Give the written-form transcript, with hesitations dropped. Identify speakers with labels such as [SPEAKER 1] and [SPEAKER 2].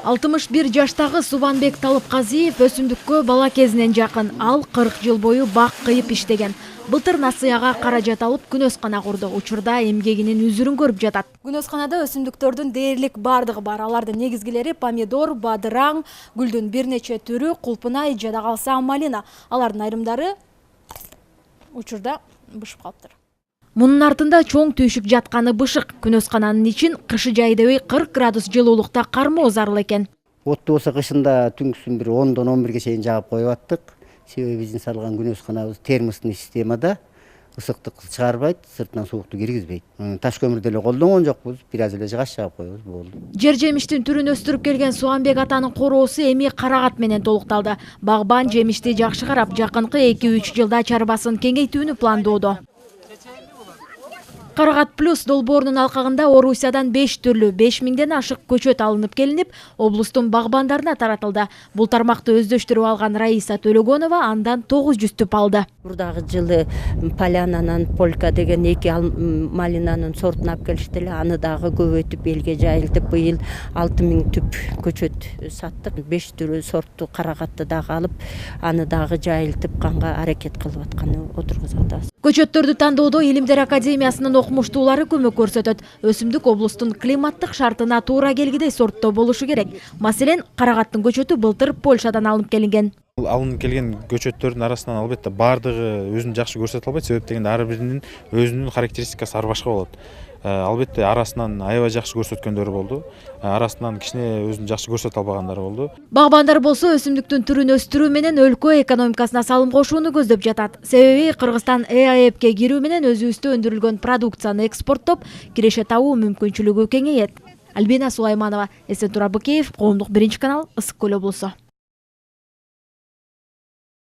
[SPEAKER 1] 61 жаштагы Субанбек Талыпказиев өсүмдүккө бала кезинен жакын. Ал 40 жыл бою бак кыйып иштеген. Былтыр насыяга каражат алып күнөскана курду. Учурда эмгегинин үзүрүн көрүп жатат. Күнөсканада өсүмдүктөрдүн дээрлик бардыгы бар. Алардын негизгилери помидор, бадыраң, гүлдүн бир нече түрү, кулпунай жада калса малина. Алардын айрымдары учурда бышып калыптыр. Мунун артында чоң түйшүк жатканы бышык. Күнөскананын ичин кышы жайдебей 40 градус жылуулукта кармоо зарыл экен.
[SPEAKER 2] Отто болсо кышында түнкүсүн бир 10-дон 11ге чейин жагып коюп аттык. Себеби биздин салган күнөсканабыз термостный системада ысыктык чыгарбайт, сыртынан суукту киргизбейт. Таш көмүрдү эле колдонгон жокпуз, бир аз эле жыгач жагып коебуз, болду. Жер жемиштин түрүн өстүрүп келген Субанбек атанын короосу эми карагат менен толукталды. Багбан жемишти жакшы карап, жакынкы 2-3 жылда чарбасын кеңейтүүнү пландоодо. Карагат плюс долбоорунун алкагында Орусиядан 5 түрлүү 5000ден ашык көчөт алынып келинип, облустун багбандарына таратылды. Бул тармакты өздөштүрүп алган Раиса Төлөгөнова андан 900 түп алды.
[SPEAKER 3] Мурдагы жылы Полянанан Полька деген 2 малинанын сортун алып келишти эле, аны дагы көбөйтүп элге жайылтып, быйыл 6000 түп көчөт саттык. 5 түрү сортту карагатты дагы алып, аны дагы жайылтып канга аракет кылып атканы отургузуп атабыз.
[SPEAKER 1] Көчөттөрдү тандоодо Илимдер академиясынын окумуштуулары көмөк көрсөтөт. Өсүмдүк облустун климаттык шартына туура келгидей сортто болушу керек. Маселен, карагаттын көчөтү былтыр Польшадан алынып келинген.
[SPEAKER 4] Алынып келген көчөттөрдүн арасынан албетте бардыгы өзүн жакшы көрсөтө албайт, себеп дегенде ар биринин өзүнүн характеристикасы ар башка болот. Албетте арасынан аябай жакшы көрсөткөндөрү болду. Арасынан кичине өзүн жакшы көрсөтө албагандары болду.
[SPEAKER 1] Багбандар болсо өсүмдүктүн түрүн өстүрүү менен өлкө экономикасына салым кошууну көздөп жатат. Себеби Кыргызстан ЭАЭПке кирүү менен өзүбүздө өндүрүлгөн продукцияны экспорттоп, киреше табуу мүмкүнчүлүгү кеңейет. Альбина Сулайманова, Эсентура Быкеев, Коомдук 1 канал, Ысык Көл облусу.